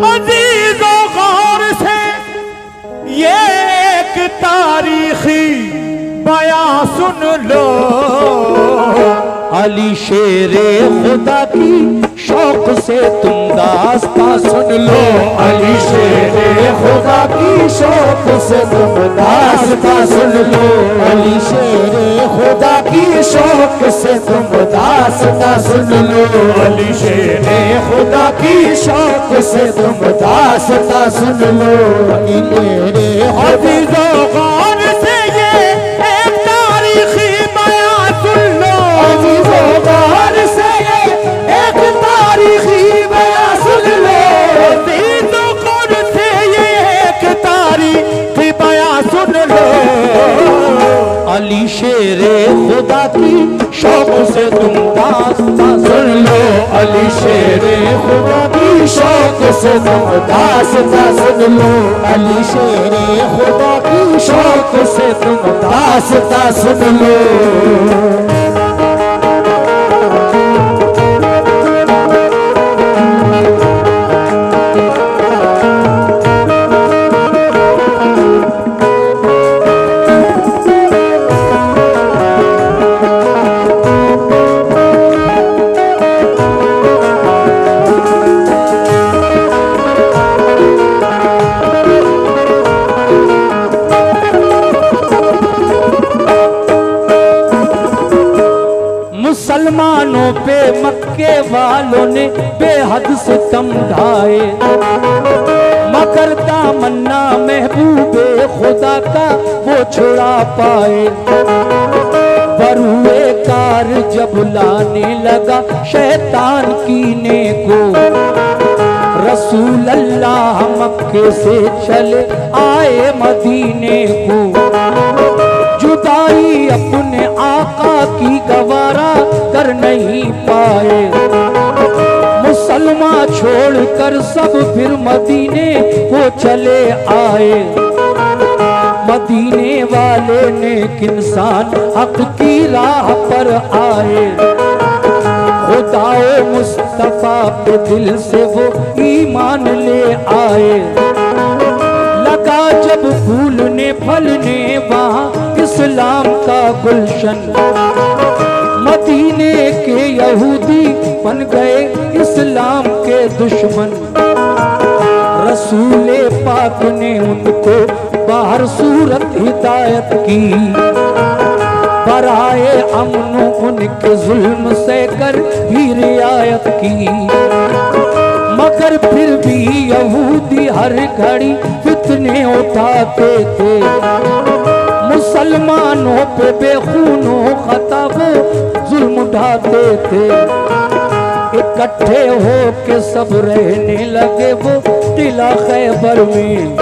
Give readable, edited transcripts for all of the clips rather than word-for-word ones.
अजीजों गौर से ये एक तारीखी बयां सुन लो। अली शेरे खुदा की शौक से तुम दास्तां सुन लो। अली शेरे खुदा की शौक से तुम दास्तां सुन लो। अली शेरे खुदा की शौक से तुम दास्तां सुन लो। अली शेरे खुदा की शौक से तुम दास्तां सुन लो। अजीजों गौर से ये एक तारीखी बयां सुन लो। अजीजों गौर से ये एक तारीखी बयां सुन लो। अजीजों गौर से ये एक तारीखी बयां सुन लो। अली शेरे खुदा की शौक से तुम दास्तां सुन लो। अली शेरे खुदा की शौक से तुम दास्तां सुन लो। अली शेरे खुदा की शौक से तुम दास्तां सुन लो। मुसलमानों पे मक्के वालों ने बेहद सितम ढाए, मगर दामन्ना महबूबे खुदा का वो छुड़ा पाए। बरुए कार जब लाने लगा शैतान कीने को, रसूल अल्लाह मक्के से चले आए मदीने को। जुदाई अपने आका की गवारा कर नहीं पाए, मुसलमान छोड़कर सब फिर मदीने को चले आए। मदीने वाले नेक इंसान हक की राह पर आए, खुदाए मुस्तफा पे दिल से वो ईमान ले आए। लगा जब फूलने फलने वहाँ इस्लाम का गुलशन, मदीने के यहूदी बन गए इस्लाम के दुश्मन। रसूले पाक ने उनको बाहर सूरत हिदायत की, बराए अमनो उनके जुल्म से कर भी रियायत की। मगर फिर भी यहूदी हर घड़ी फितने उठाते थे, मुसलमानों पे बेखूनों खता वो जुल्म उठाते थे। इकट्ठे हो के सब रहने लगे वो किला खैबर में,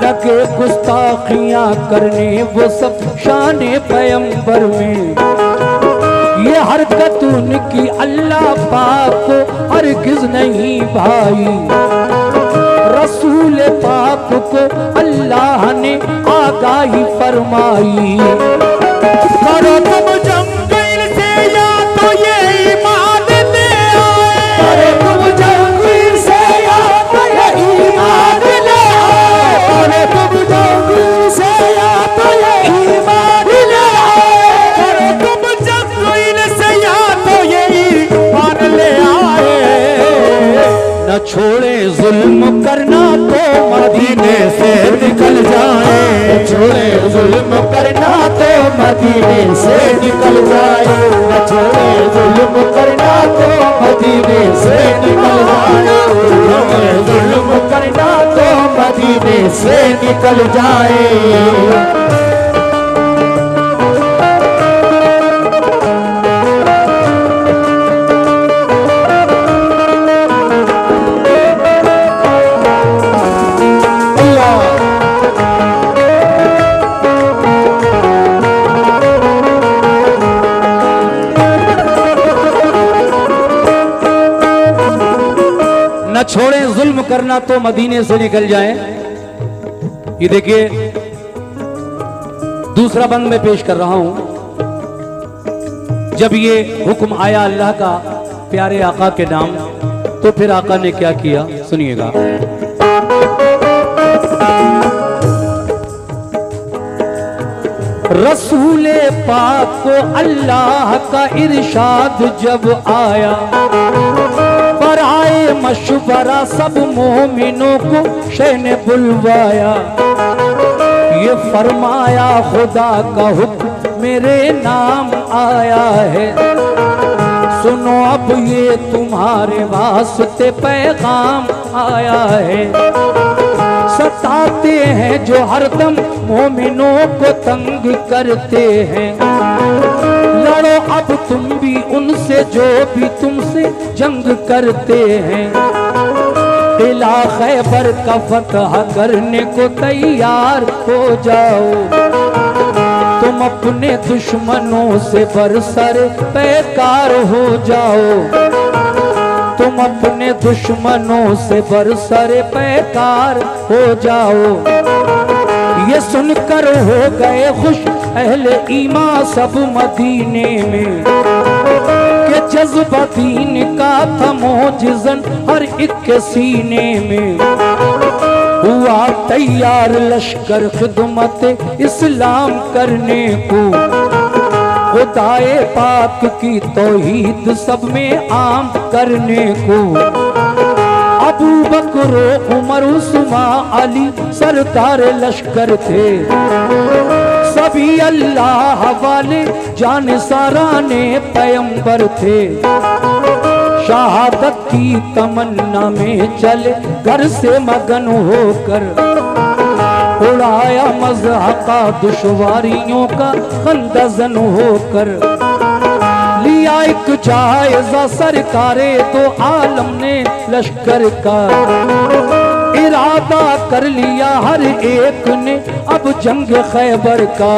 लगे गुस्ताखियां करने वो सब शाने पैगंबर में। ये हरकत उनकी अल्लाह पाक को हरगिज नहीं भाई, रसूल पाक को अल्लाह ने आगाही फरमाई। करो तुम जंगल से या तो ये ईमान ले आए, करो तुम जंगल से या तो ये ईमान ले आए। करो तुम जंगल से या तो ये ईमान ले आए। करो तुम जंगल से या तो ये ईमान ले आए। न छोड़े जुल्म करना तो मदीने से निकल जाए, न छोड़े जुल्म करना तो मदीने से निकल जाए। न छोड़े जुल्म करना तो मदीने से निकल जाए। न छोड़े जुल्म करना तो मदीने से निकल जाए। न छोड़े जुल्म करना तो मदीने से निकल जाए। ये देखिए दूसरा बंद में पेश कर रहा हूं। जब ये हुक्म आया अल्लाह का प्यारे आका के नाम, तो फिर आका ने क्या किया सुनिएगा। रसूले पाक को अल्लाह का इरशाद जब आया, पर आए मशवरा सब मोमिनों को शह ने बुलवाया। ये फरमाया खुदा का हुक्म मेरे नाम आया है, सुनो अब ये तुम्हारे वास्ते पैगाम आया है। सताते हैं जो हरदम मोमिनों को तंग करते हैं, लड़ो अब तुम भी उनसे जो भी तुमसे जंग करते हैं। किला खैबर का फतह करने को तैयार हो जाओ, तुम अपने दुश्मनों से बरसर पैकार हो जाओ। तुम अपने दुश्मनों से बरसर पैकार हो जाओ। ये सुनकर हो गए खुश अहले ईमान सब मदीने में, कि जज्बा दीन का था मोजिज़न हर एक के सीने में। हुआ तैयार लश्कर खिदमत इस्लाम करने को, खुदाए पाक की तौहीद सब में आम करने को। अबू बकर उमर उस्मान अली सरदार लश्कर थे, सभी अल्लाह वाले जान साराने पैगंबर थे। शहादत की तमन्ना में चले घर से मगन होकर, उड़ाया मज़हक़ा दुश्वारियों का खंदज़न होकर। लिया एक जायज़ा सरकारे तो आलम ने लश्कर का, इरादा कर लिया हर एक ने अब जंग खैबर का।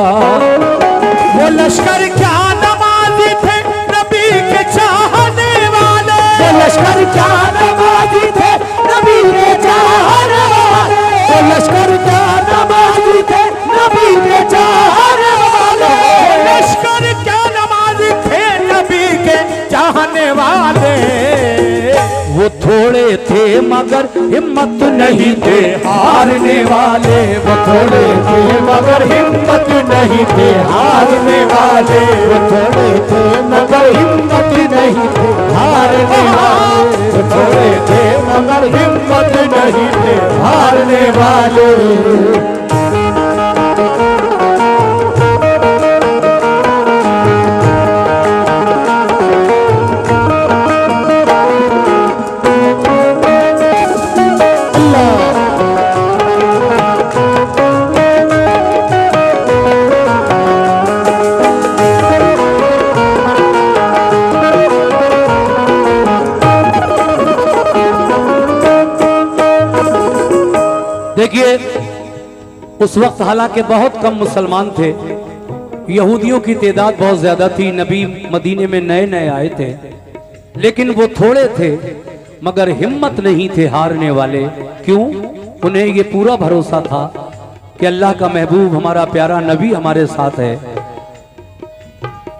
वो लश्कर क्या नमाज़ी थे नबी के चाहने वाले, वो लश्कर क्या नमाज़ी थे नबी के चाहने वाले, वो लश्कर क्या नमाज़ी थे नबी के चाहने वाले, वो लश्कर क्या नमाज़ी थे नबी के चाहने वाले। वो थोड़े थे मगर हिम्मत नहीं थे हारने वाले, वो थोड़े थे मगर हिम्मत नहीं थे हारने वाले, वो थोड़े थे मगर हिम्मत नहीं थे हारने वाले, वो थोड़े थे मगर हिम्मत नहीं थे हारने वाले। देखिए उस वक्त हालांकि बहुत कम मुसलमान थे, यहूदियों की तादाद बहुत ज्यादा थी, नबी मदीने में नए नए आए थे, लेकिन वो थोड़े थे मगर हिम्मत नहीं थे हारने वाले। क्यों? उन्हें ये पूरा भरोसा था कि अल्लाह का महबूब हमारा प्यारा नबी हमारे साथ है,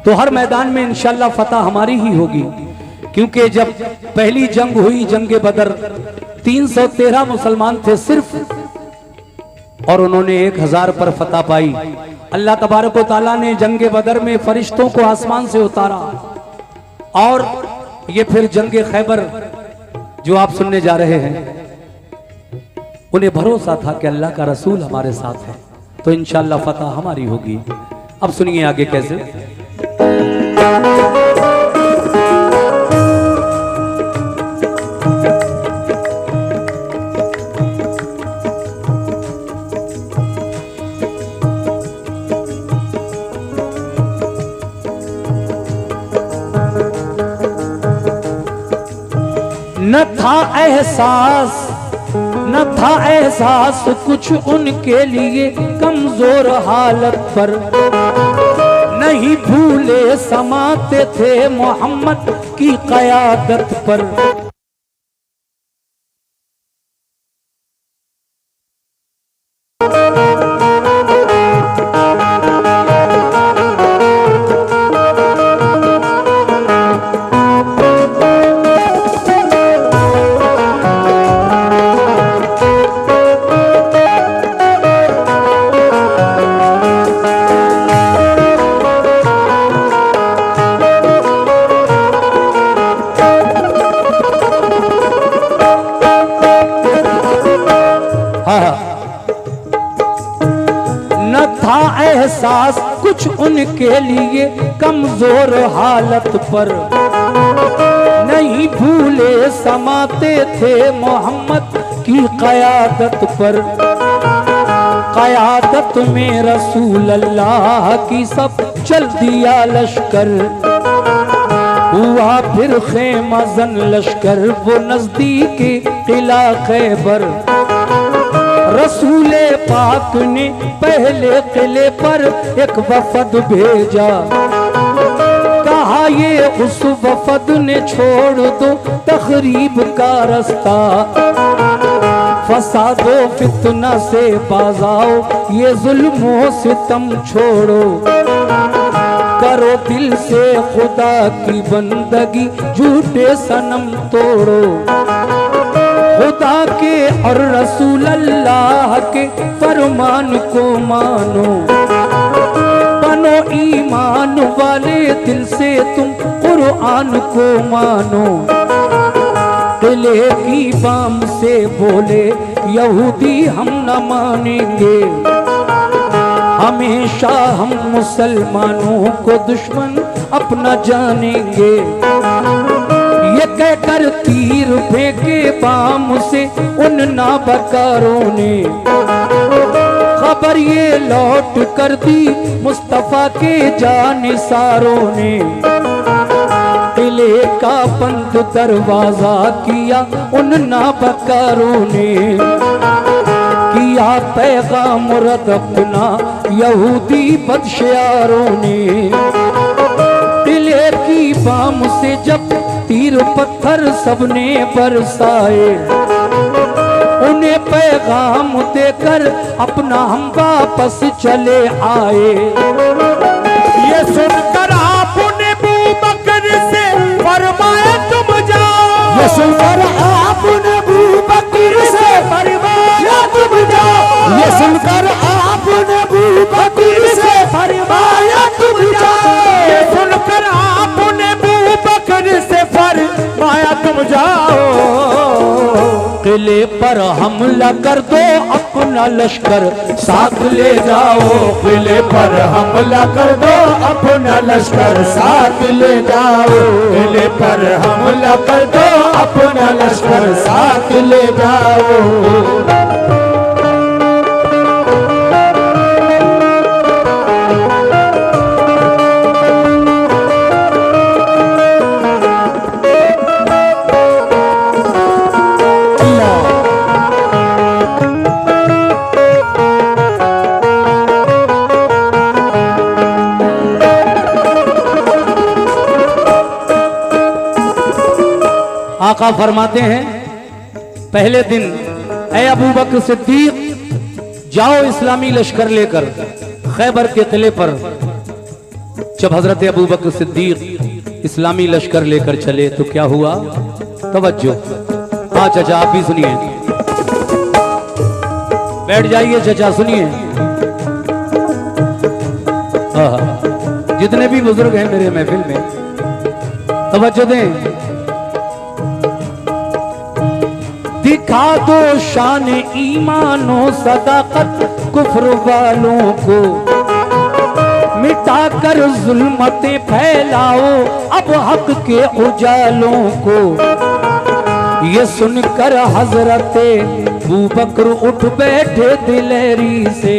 तो हर मैदान में इंशाल्लाह फतह हमारी ही होगी। क्योंकि जब पहली जंग हुई, जंग बदर, 313 मुसलमान थे सिर्फ, और उन्होंने 1000 पर फतह पाई। अल्लाह तबारक व तआला ने जंग बदर में फरिश्तों को आसमान से उतारा, और ये फिर जंग खैबर जो आप सुनने जा रहे हैं, उन्हें भरोसा था कि अल्लाह का रसूल हमारे साथ है, तो इंशाअल्लाह फतह हमारी होगी। अब सुनिए आगे कैसे। न था एहसास कुछ उनके लिए कमजोर हालत पर, नहीं भूले समाते थे मोहम्मद की क़यादत पर। एहसास कुछ उनके लिए कमजोर हालत पर, नहीं भूले समाते थे मोहम्मद की क़यादत पर। क़यादत में रसूल अल्लाह की सब चल दिया लश्कर, हुआ फिर खेमा जन लश्कर वो नजदीकी किला खैबर। रसूल पाक ने पहले किले पर एक वफद भेजा, कहा ये उस वफद ने छोड़ दो तखरीब का रास्ता, फसादो फितना से बाज आओ ये जुल्मों सितम छोड़ो, करो दिल से खुदा की बंदगी झूठे सनम तोड़ो। खुदा के और रसूल अल्लाह के फरमान को मानो, बनो ईमान वाले दिल से तुम कुरान को मानो। किले की बाम से बोले यहूदी हम न मानेंगे, हमेशा हम मुसलमानों को दुश्मन अपना जानेंगे। ये कहकर तीर फेंके बाम से उन नाबकारों ने, खबर ये लौट कर दी मुस्तफा के जानिसारों ने। किले का बंद दरवाजा किया उन नाबकारों ने, किया पैगाम रद अपना यहूदी बदशयारों ने। किले की बाम से जब तीर पत्थर सबने बरसाए, उन्हें पैगाम देकर अपना हम वापस चले आए। ये सुनकर आपने अबू बकर से फरमाया तुम जाओ, ये सुनकर आपने अबू बकर से फरमाया तुम जाओ, ये सुनकर आपने अबू बकर से फरमाया तुम जाओ, ये सुनकर आपने अबू बकर से फरमाया तुम जाओ। किले पर हमला कर दो अपना लश्कर साथ ले जाओ, किले पर हमला कर दो अपना लश्कर साथ ले जाओ, किले पर हमला कर दो अपना लश्कर साथ ले जाओ। आका फरमाते हैं पहले दिन ऐ अबू बकर सिद्दीक जाओ इस्लामी लश्कर लेकर। खैबर के किले पर जब हजरत अबू बकर सिद्दीक इस्लामी लश्कर लेकर चले तो क्या हुआ, तवज्जो। हाँ चचा आप भी सुनिए, बैठ जाइए चचा सुनिए। जितने भी बुजुर्ग हैं मेरे महफिल में तवज्जो दें। दिखा दो शान ईमानो सदाकत कुफ्र वालों को, मिटाकर जुल्मतें फैलाओ अब हक के उजालों को। ये सुनकर हजरत अबू बकर उठ बैठे दिलेरी से,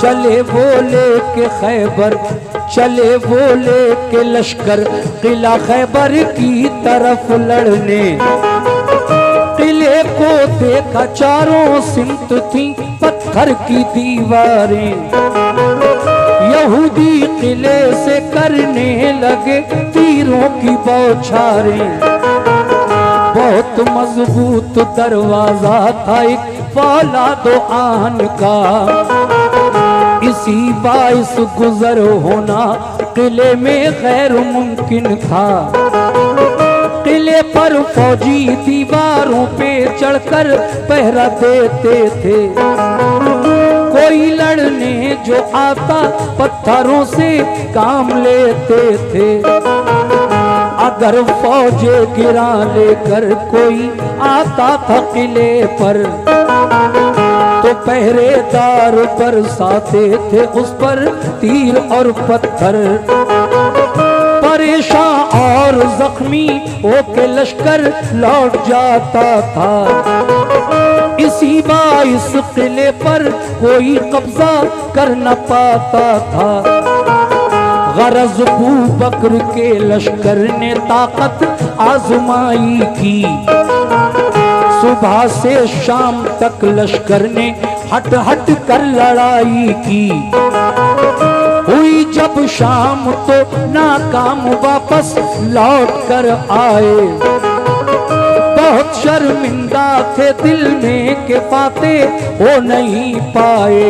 चले बोले के खैबर, चले बोले के लश्कर किला खैबर की तरफ लड़ने। किले को देखा चारों सिमत थी पत्थर की दीवारें, यहूदी किले से करने लगे तीरों की बौछारें। बहुत मजबूत दरवाजा था एक फौलादो आन का, इसी बाइस गुजर होना किले में गैर मुमकिन था। किले पर फौजी दीवारों पे चढ़कर पहरा देते थे, कोई लड़ने जो आता पत्थरों से काम लेते थे। अगर फौजे गिरा लेकर कोई आता था किले पर, तो वो पहरेदार बरसाते थे उस पर तीर और पत्थर। परेशान और जख्मी होके लश्कर लौट जाता था। इसी बाइस किले पर कोई कब्जा कर न पाता था। गरज अबू बकर के लश्कर ने ताकत आजमाई की। सुबह से शाम तक लश्कर ने हट हट कर लड़ाई की। हुई जब शाम तो नाकाम वापस लौट कर आए। बहुत शर्मिंदा थे दिल में के फातेह हो नहीं पाए।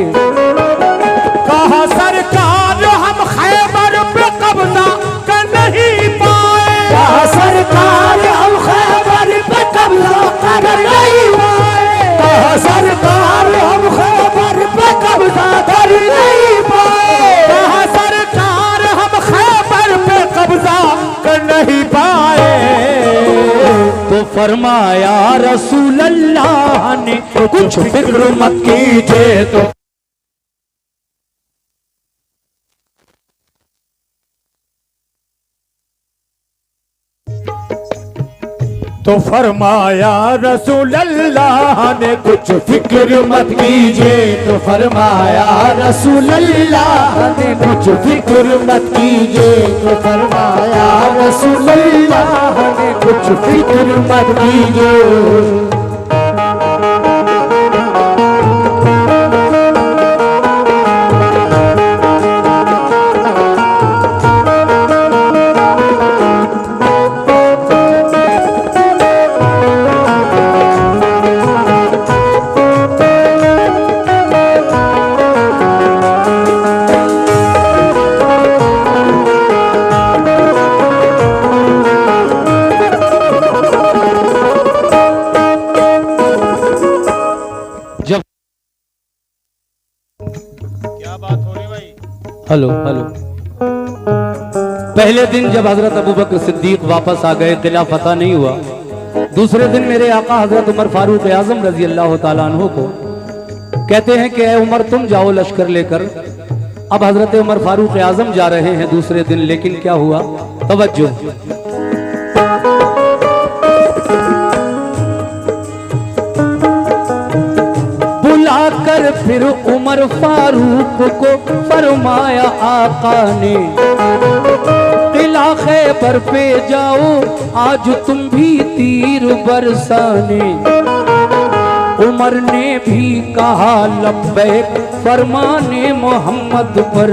कहा सरकार हम खैबर पे कब्जा कर नहीं पाए। कहा सरकार हम खैबर पे कब्जा कर नहीं पाए। कहा सरकार हम खैबर पे कब्जा कर नहीं पाए। कहा सरकार हम खैबर पे कब्जा कर नहीं पाए। तो फरमाया रसूल अल्लाह ने कुछ फिक्र मत कीजिए। तो फरमाया रसूल अल्लाह ने कुछ फिक्र मत कीजिए। तो फरमाया रसूल अल्लाह ने कुछ फिक्र मत कीजिए। तो फरमाया रसूल अल्लाह ने कुछ फिक्र मत कीजिए। Hello hello. पहले दिन जब हजरत अबू बकर सिद्दीक वापस आ गए, किला फतह नहीं हुआ। दूसरे दिन मेरे आका हजरत उमर फारूक आजम रजी अल्लाह तआला अन्हु को कहते हैं कि ए उमर तुम जाओ लश्कर लेकर। अब हजरत उमर फारूक आजम जा रहे हैं दूसरे दिन, लेकिन क्या हुआ, तवज्जो। बुलाकर फिर उमर फारूक को फरमाया आका ने, किला खैबर पे जाओ आज तुम भी तीर बरसाने। उमर ने भी कहा लब्बैक फरमाने मोहम्मद पर।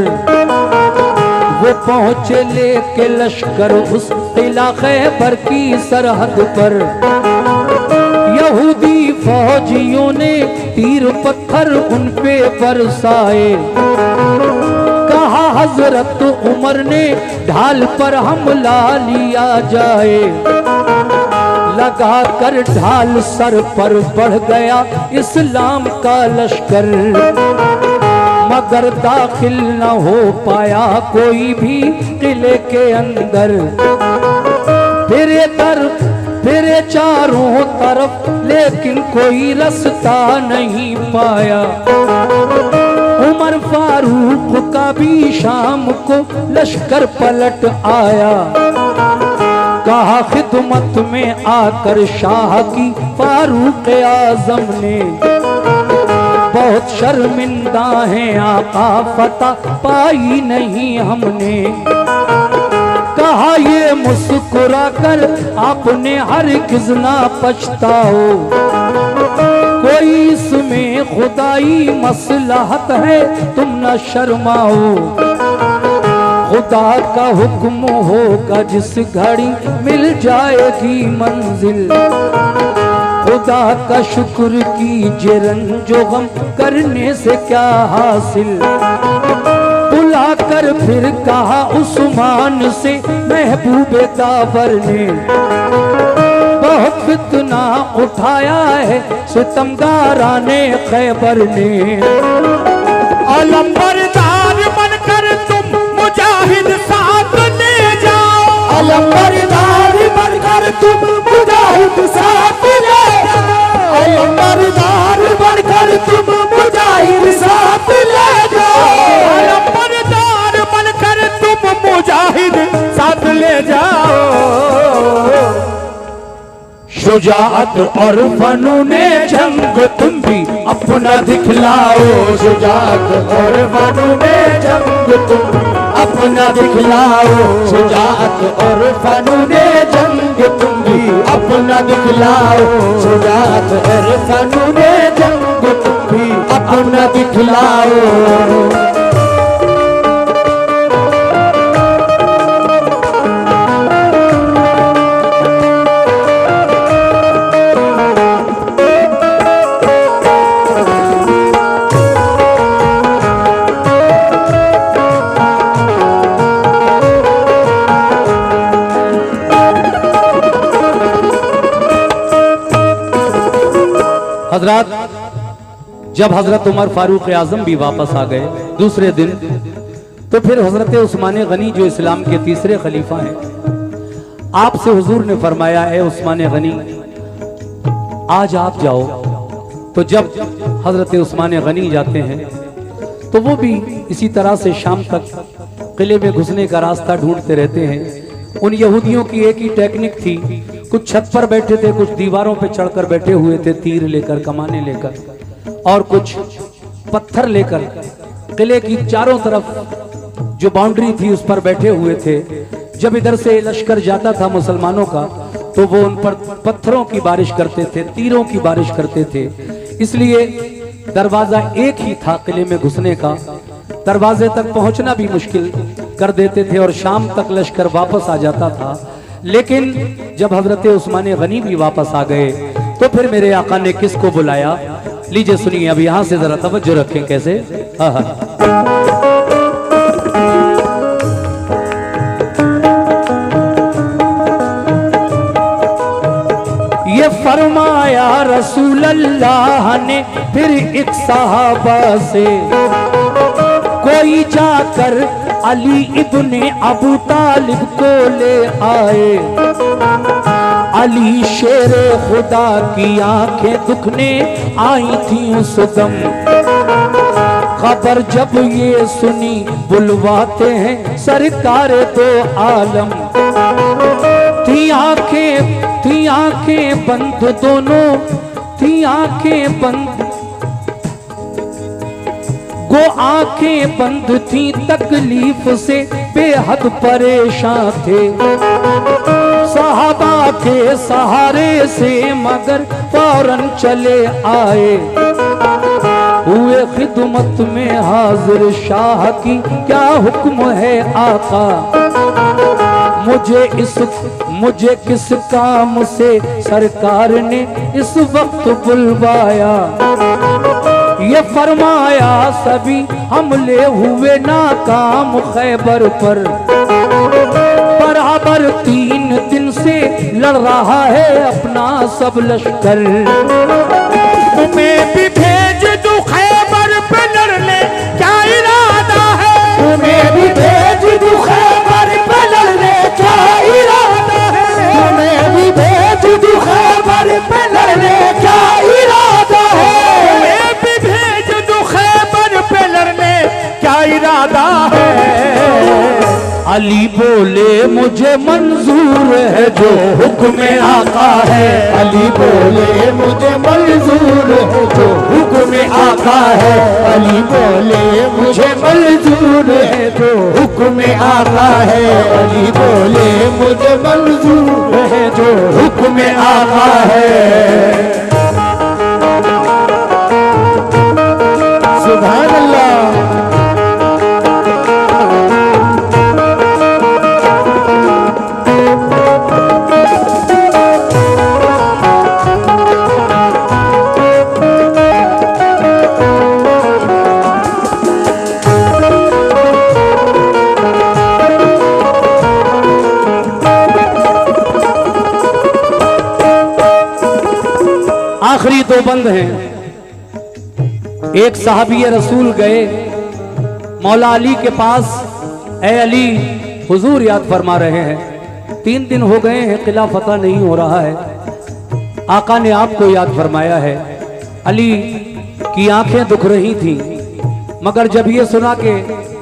वो पहुंचे लेके लश्कर उस किला खैबर की सरहद पर। यहूदी फौजियों ने तीर पत्थर उन पे बरसाए। कहा हजरत उमर ने ढाल पर हमला लिया जाए। लगा कर ढाल सर पर बढ़ गया इस्लाम का लश्कर, मगर दाखिल न हो पाया कोई भी किले के अंदर। फिरे चारों तरफ लेकिन कोई रास्ता नहीं पाया। उमर फारूक का भी शाम को लश्कर पलट आया। कहा खिदमत में आकर शाह की फारूक आजम ने, बहुत शर्मिंदा हैं आका फतह पाई नहीं हमने। कहा ये मुस्कुरा कर आपने हरगिज़ ना पछताओ, कोई इसमें खुदाई मसलहत है तुम न शर्माओ। खुदा का हुक्म होगा जिस घड़ी मिल जाएगी मंजिल, खुदा का शुक्र कीजिए रंजो गम करने से क्या हासिल। बुलाकर फिर कहा उस्मान से महबूबे दावर ने, बहुत फितना उठाया है सितमगाराने खैबर ने। अलंबरदार बनकर तुम मुजाहिद साथ ले जाओ। अलंबरदार बनकर तुम मुजाहिद साथ ले जाओ। अलंबरदार बनकर तुम शुजाअत और फनूने जंग तुम भी अपना दिखलाओ। शुजाअत और फनूने जंग तुम अपना दिखलाओ। शुजाअत और फनूने जंग तुम भी अपना दिखलाओ। शुजाअत और फनूने जंग तुम भी अपना दिखलाओ। हजरत, जब हजरत उमर फारूक आजम भी वापस आ गए दूसरे दिन, तो फिर हजरत उस्मान गनी जो इस्लाम के तीसरे खलीफा हैं, आपसे हुजूर ने फरमाया, ए उस्मान गनी आज आप जाओ। तो जब हजरत उस्मान गनी जाते हैं तो वो भी इसी तरह से शाम तक किले में घुसने का रास्ता ढूंढते रहते हैं। उन यहूदियों की एक ही टेक्निक थी, कुछ छत पर बैठे थे, कुछ दीवारों पर चढ़कर बैठे हुए थे तीर लेकर, कमाने लेकर, और कुछ पत्थर लेकर किले की चारों तरफ जो बाउंड्री थी उस पर बैठे हुए थे। जब इधर से लश्कर जाता था मुसलमानों का तो वो उन पर पत्थरों की बारिश करते थे, तीरों की बारिश करते थे। इसलिए दरवाजा एक ही था किले में घुसने का, दरवाजे तक पहुंचना भी मुश्किल कर देते थे और शाम तक लश्कर वापस आ जाता था। लेकिन जब हजरत उस्मान गनी भी वापस आ गए तो फिर मेरे आका ने किसको बुलाया, लीजिए सुनिए। अब यहां से जरा तवज्जो रखें कैसे। ये फरमाया रसूल अल्लाह ने फिर एक सहाबा से, कोई जाकर अली इब्ने अबू तालिब को ले आए। अली शेरे खुदा की आंखें दुखने आई थी उस दम, खबर जब ये सुनी बुलवाते हैं सरकार दो आलम। थी आंखें बंद दोनों, थी आंखें बंद, वो आंखें बंद थी तकलीफ से बेहद परेशान थे। सहाबा के सहारे से मगर फौरन चले आए, हुए खिदमत में हाजिर शाह की क्या हुक्म है आका। मुझे किस काम से सरकार ने इस वक्त बुलवाया। ये फरमाया सभी हमले हुए नाकाम खैबर पर, बराबर 3 दिन से लड़ रहा है अपना सब लश्कर। तुम्हें भी भेज दूं खैबर पे लड़ने क्या इरादा है। तुम्हें भी भेज दूं खैबर पे लड़ने क्या इरादा है। तुम्हें भी भेज दूं खैबर पे लड़ने क्या इरादा है। तुम्हें भी भेज दूं खैबर पे लड़ने क्या इरादा है। अली बोले मुझे मंजूर है जो हुक्म आका है। अली बोले मुझे मंजूर है जो हुक्म आका है। अली बोले मुझे मंजूर है जो हुक्म आका है। अली बोले मुझे मंजूर है जो हुक्म आका है। सुभान अल्लाह। आखिरी 2 बंद हैं। एक साहबी रसूल गए मौला अली के पास, ए अली हुजूर याद फरमा रहे हैं 3 दिन हो गए हैं किला फतह नहीं हो रहा है, आका ने आपको याद फरमाया है। अली की आंखें दुख रही थी, मगर जब ये सुना कि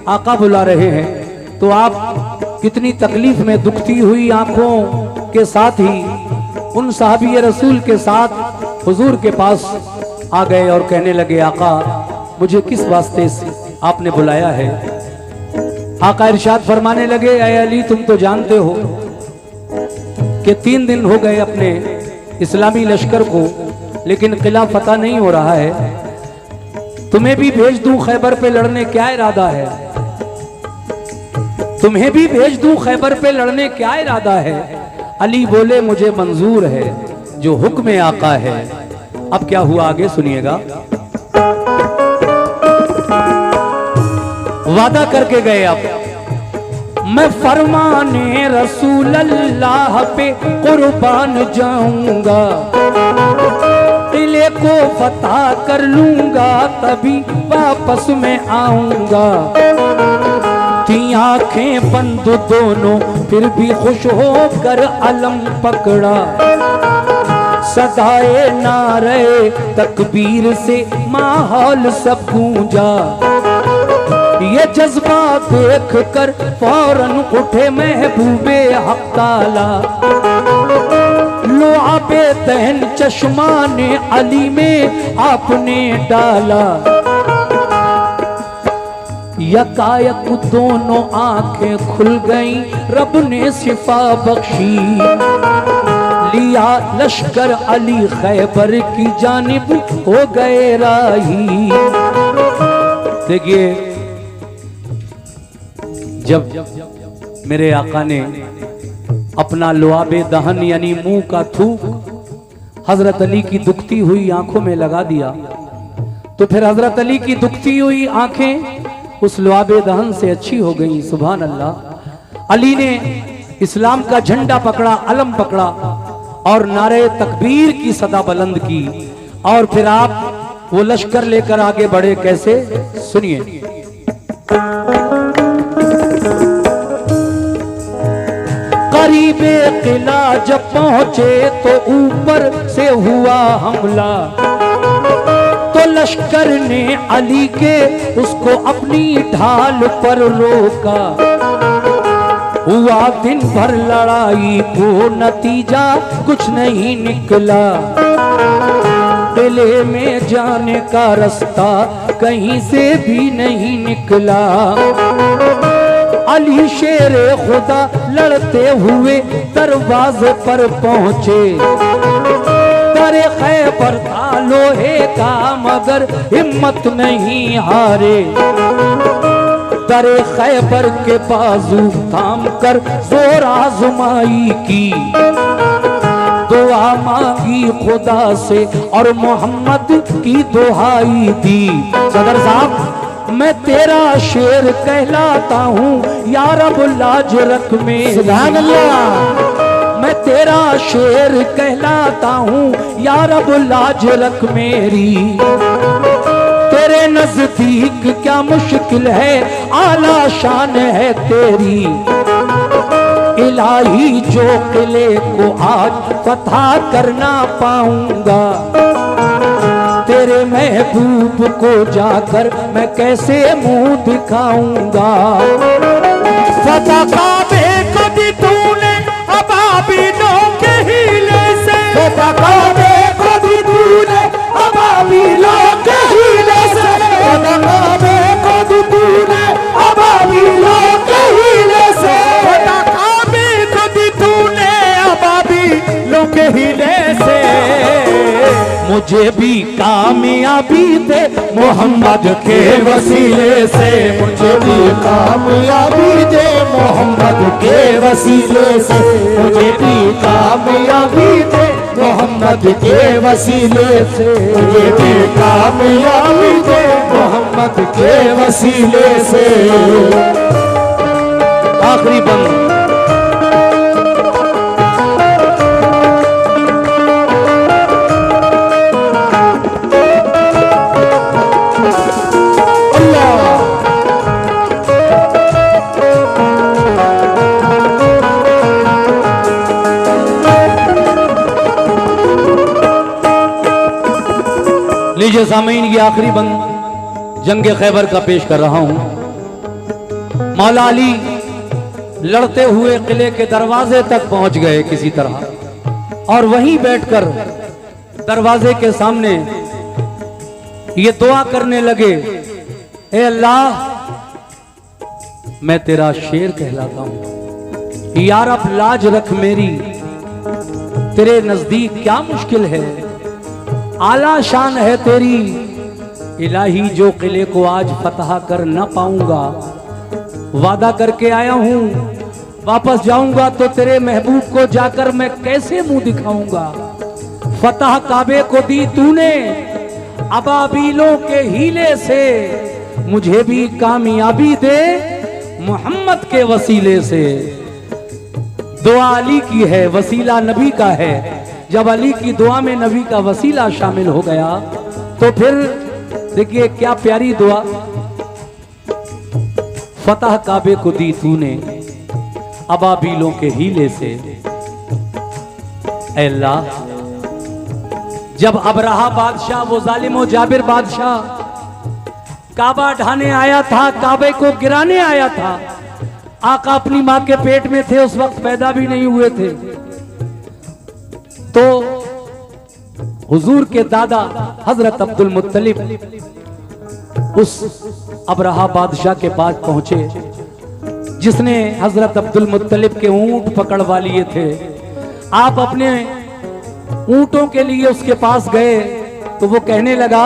आका बुला रहे हैं तो आप कितनी तकलीफ में दुखती हुई आंखों के साथ ही उन साहबी रसूल के साथ हुजूर के पास आ गए और कहने लगे, आका मुझे किस वास्ते से आपने बुलाया है? आका इरशाद फरमाने लगे, ऐ अली तुम तो जानते हो कि 3 दिन हो गए अपने इस्लामी लश्कर को, लेकिन किला फतह नहीं हो रहा है। तुम्हें भी भेज दूं खैबर पे लड़ने, क्या इरादा है? तुम्हें भी भेज दूं खैबर पे लड़ने, क्या इरादा है? अली बोले, मुझे मंजूर है जो हुक्म आका है। अब क्या हुआ आगे सुनिएगा। वादा करके गए, अब मैं फरमाने रसूल अल्लाह पे कुर्बान जाऊंगा, किले को फतह कर लूंगा, तभी वापस में आऊंगा। थी आंखें बंद दोनों फिर भी खुश होकर अलम पकड़ा, सदाए नारे तकबीर से माहौल सब गूंजा। ये जज्बा देख कर फौरन उठे महबूबे हक ताला, लुआबे दहन चश्मा ने अली में आपने डाला। यकायक दोनों आंखें खुल गईं, रब ने शिफा बख्शी, लिया लश्कर अली खैबर की जानिब हो गए राही। देखिए, जब मेरे आका ने अपना लुआबे दहन यानी मुंह का थूक हजरत अली की दुखती हुई आंखों में लगा दिया, तो फिर हजरत अली की दुखती हुई आंखें उस लुआबे दहन से अच्छी हो गई। सुभान अल्लाह। अली ने इस्लाम का झंडा पकड़ा, अलम पकड़ा और नारे तकबीर की सदा बुलंद की, और फिर आप वो लश्कर लेकर आगे बढ़े। कैसे? सुनिए। करीबे किला जब पहुंचे तो ऊपर से हुआ हमला, तो लश्कर ने अली के उसको अपनी ढाल पर रोका। हुआ दिन भर लड़ाई को नतीजा कुछ नहीं निकला, किले में जाने का रास्ता कहीं से भी नहीं निकला। अली शेरे खुदा लड़ते हुए दरवाजे पर पहुंचे, दरे खैबर था लोहे का मगर हिम्मत नहीं हारे। दरे खैबर के बाजू थाम कर जोर आजमाई की, दुआ मांगी खुदा से और मोहम्मद की दुहाई दी। सदर साहब, मैं तेरा शेर कहलाता हूँ या रब लाज रख मेरी। सुभान अल्लाह। मैं तेरा शेर कहलाता हूँ या रब लाज रख मेरी। तेरे नजदीक क्या मुश्किल है, आला शान है तेरी। इलाही जो किले को आज फतह करना पाऊंगा, तेरे महबूब को जाकर मैं कैसे मुंह दिखाऊंगा। फतह काबे को दी तूने अबाबीलों के हीले से, फतह काबे को दी तूने अबाबीलों के हीले से, फतह काबे को दी तूने अबाबीलों के हीले से, फतह काबे को दी तूने अबाबीलों के हीले से। मुझे भी कामयाबी दे मोहम्मद के वसीले से, मुझे भी कामयाबी दे मोहम्मद के वसीले से, मुझे भी कामयाबी दे मोहम्मद के वसीले से, मुझे भी कामयाबी दे मोहम्मद के वसीले से। आखिरी बंद। लीजिए सामीन, की आखिरी बंद जंग खैबर का पेश कर रहा हूं। मौला अली लड़ते हुए किले के दरवाजे तक पहुंच गए किसी तरह। और वहीं बैठकर दरवाजे के सामने ये दुआ करने लगे, ए अल्लाह मैं तेरा शेर कहलाता हूं, यार अब लाज रख मेरी, तेरे नजदीक क्या मुश्किल है, आला शान है तेरी, इलाही जो किले को आज फतह कर न पाऊंगा, वादा करके आया हूं वापस जाऊंगा तो तेरे महबूब को जाकर मैं कैसे मुंह दिखाऊंगा। फतह काबे को दी तूने अबाबीलों के हीले से, मुझे भी कामयाबी दे मोहम्मद के वसीले से। दुआ अली की है, वसीला नबी का है। जब अली की दुआ में नबी का वसीला शामिल हो गया तो फिर देखिए क्या प्यारी दुआ। फतह काबे को दी तूने अबाबीलों के हीले से, ऐ अल्लाह जब अबरहा बादशाह वो जालिम और जाबिर बादशाह काबा ढाने आया था, काबे को गिराने आया था, आका अपनी मां के पेट में थे, उस वक्त पैदा भी नहीं हुए थे, तो हुजूर के दादा हजरत अब्दुल मुत्तलिब उस अबरहा बादशाह के पास पहुंचे जिसने हजरत अब्दुल मुत्तलिब के ऊंट पकड़वा लिए थे। आप अपने ऊंटों के लिए उसके पास गए तो वो कहने लगा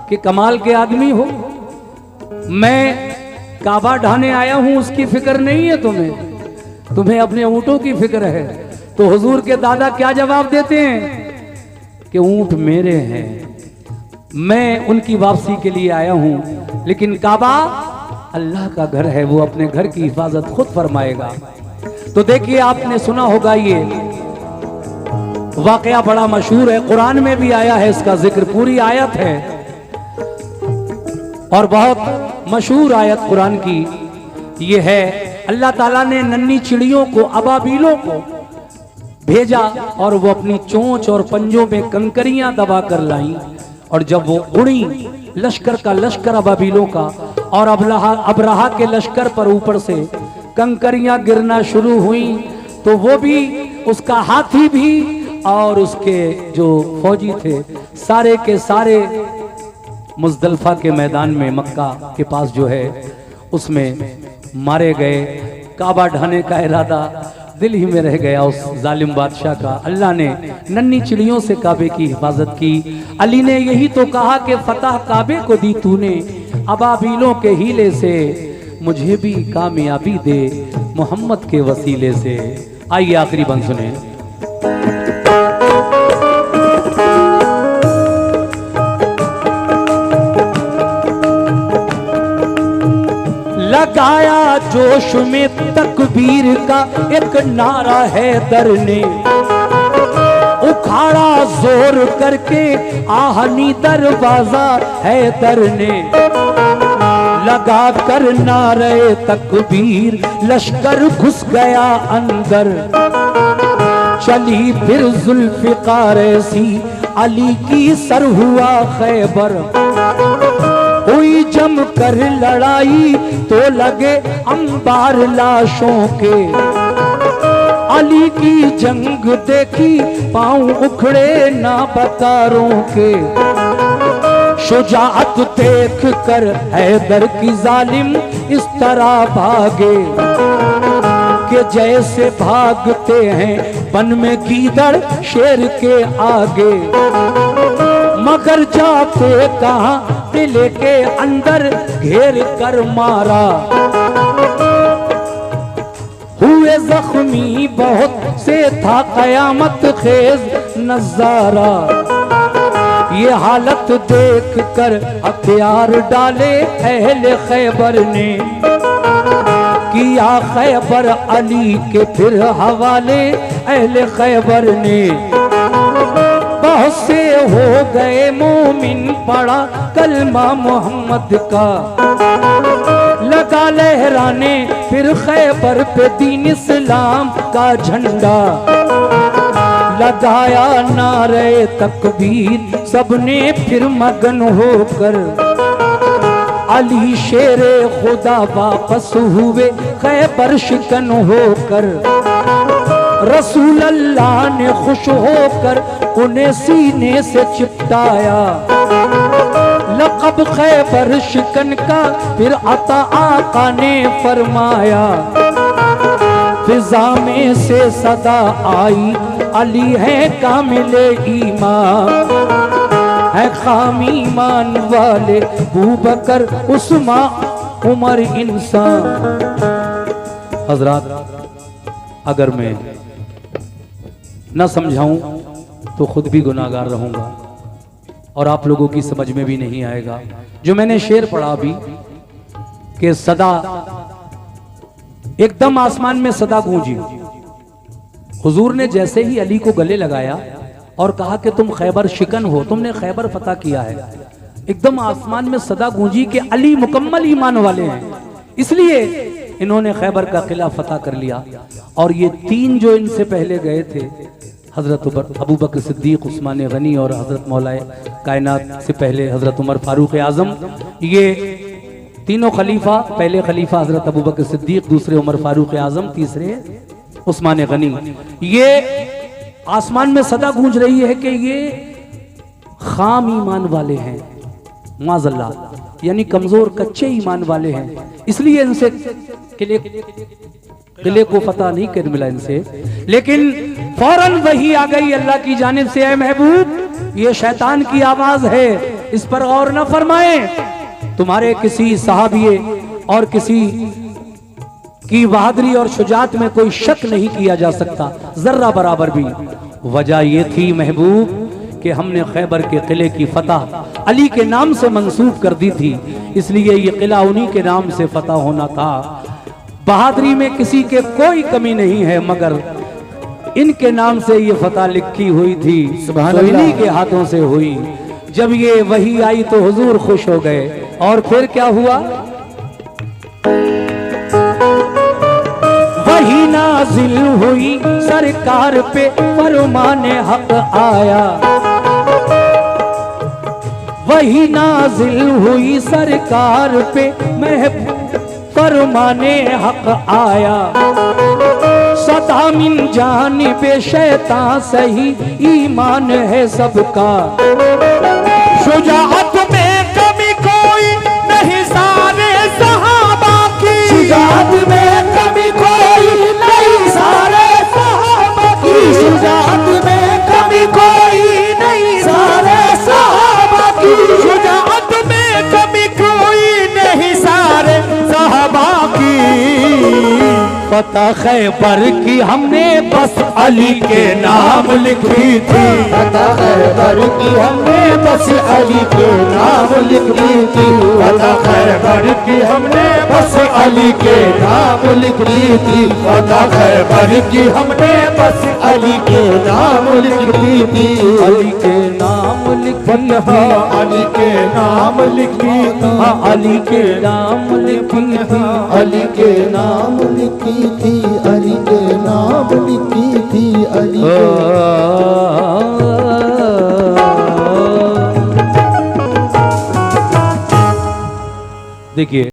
कि कमाल के आदमी हो, मैं काबा ढाने आया हूं उसकी फिक्र नहीं है तुम्हें, तुम्हें अपने ऊंटों की फिक्र है। तो हुजूर के दादा क्या जवाब देते हैं कि ऊंट मेरे हैं, मैं उनकी वापसी के लिए आया हूं, लेकिन काबा अल्लाह का घर है, वो अपने घर की हिफाजत खुद फरमाएगा। तो देखिए आपने सुना होगा ये वाकया बड़ा मशहूर है, कुरान में भी आया है इसका जिक्र, पूरी आयत है और बहुत मशहूर आयत कुरान की ये है। अल्लाह ताला ने नन्ही चिड़ियों को, अबाबीलों को भेजा और वो अपनी चोंच और पंजों में कंकरियां दबा कर लाई, और जब वो उड़ी लश्कर का लश्कर अबाबीलों का और अबरहा के लश्कर पर ऊपर से कंकरियां गिरना शुरू हुई, तो वो भी, उसका हाथी भी और उसके जो फौजी थे सारे के सारे मुजदलफा के मैदान में मक्का के पास जो है उसमें मारे गए। काबा ढाने का इरादा दिल ही में रह गया उस जालिम बादशाह का। अल्लाह ने नन्ही चिड़ियों से काबे की हिफाजत की। अली ने यही तो कहा कि फतह काबे को दी तूने अबाबीलों के हीले से, मुझे भी कामयाबी दे मोहम्मद के वसीले से। आइए आखिरी बंद सुने। लगाया जोश में तकबीर का एक नारा है दर ने, उखाड़ा जोर करके आहनी दरवाजा है दर ने, लगा कर नारे तकबीर लश्कर घुस गया अंदर, चली फिर जुल्फिकार सी अली की सर हुआ खैबर, हुई जम कर लड़ाई तो लगे अंबार लाशों के, अली की जंग देखी पांव उखड़े ना बकारों के, शुजाअत देख कर हैदर की जालिम इस तरह भागे कि जैसे भागते हैं वन में गीदड़ शेर के आगे, मगर जाते कहां किले के अंदर घेर कर मारा, हुए जख्मी बहुत से था कयामत खेज नजारा, ये हालत देख कर हथियार डाले अहले खैबर ने, किया खैबर अली के फिर हवाले अहले खैबर ने, बहुत से हो गए मोमिन पड़ा कलमा मोहम्मद का, लगा लहराने फिर खैबर पे दीन इस्लाम का झंडा, लगाया नारे तकबीर सबने फिर मगन होकर, अली शेरे खुदा वापस हुए खैबर शिकन होकर, रसूल अल्लाह ने खुश होकर उन्हें सीने से चिपटाया। लक़ब खैबर शिकन का फिर अता आका ने फरमाया। फिजा में से सदा आई अली है कामिले ईमान, है खामी ईमान वाले अबूबकर उस्मान उमर इंसान। हजरात, अगर मैं न समझाऊं तो खुद भी गुनाहगार रहूंगा और आप लोगों की समझ में भी नहीं आएगा। जो मैंने शेर पढ़ा अभी कि सदा एकदम आसमान में सदा गूंजी। हुजूर ने जैसे ही अली को गले लगाया और कहा कि तुम खैबर शिकन हो, तुमने खैबर फतह किया है, एकदम आसमान में सदा गूंजी कि अली मुकम्मल ईमान वाले हैं, इसलिए इन्होंने खैबर का किला फतह कर लिया। और ये तीन जो इनसे पहले गए थे, हजरत अबू बकर सिद्दीक, उस्मान गनी और हजरत मौलाए कायनात से पहले हजरत उमर फारूक आजम, ये तीनों खलीफा, पहले खलीफा हजरत अबू बकर सिद्दीक, दूसरे उमर फारूक आजम, तीसरे उस्मान गनी, ये आसमान में सदा गूंज रही है कि ये खाम ईमान वाले हैं, माज़अल्लाह, यानी कमजोर कच्चे ईमान वाले हैं, इसलिए इनसे किले को फतह नहीं कर मिला इनसे। लेकिन फौरन वही आ गई अल्लाह की जानिब से, ऐ महबूब ये शैतान की आवाज है, इस पर गौर न फरमाए। तुम्हारे किसी सहाबिये और किसी की बहादुरी और शुजात में कोई शक नहीं किया जा सकता, जर्रा बराबर भी। वजह ये थी महबूब कि हमने खैबर के किले की फतह अली के नाम से मंसूब कर दी थी, इसलिए ये किला उन्हीं के नाम से फतह होना था। बहादुरी में किसी के कोई कमी नहीं है, मगर इनके नाम से ये फतह लिखी हुई थी, तो इन्हीं के हाथों से हुई। जब ये वही आई तो हुजूर खुश हो गए, और फिर क्या हुआ? वही नाजिल हुई सरकार पे फरमाने हक आया, वही नाजिल हुई सरकार पे महबूब फरमाने हक आया। सदा मिन जानिबे शैतान सही ईमान है सबका, शुजाअत में कमी कोई नहीं सारे सहाबा की, शुजाअत में कमी कोई नहीं सारे सहाबा की, शुजाअत में कमी कोई नहीं सारे सहाबा की, शुजाअत में कमी कोई नहीं सारे सहाबा की। फतह खैबर की हमने बस अली के नाम लिखी थी, फतह खैबर की हमने बस अली के नाम लिखी थी, फतह खैबर की हमने बस अली के नाम लिखी थी, फतह खैबर की हमने बस अली के नाम लिखी थी, अली के नाम लिखी थी, अली के नाम लिखी थी, अली के नाम लिखी थी, अली के नाम लिखी थी, अली के नाम लिखी थी, अली देखिए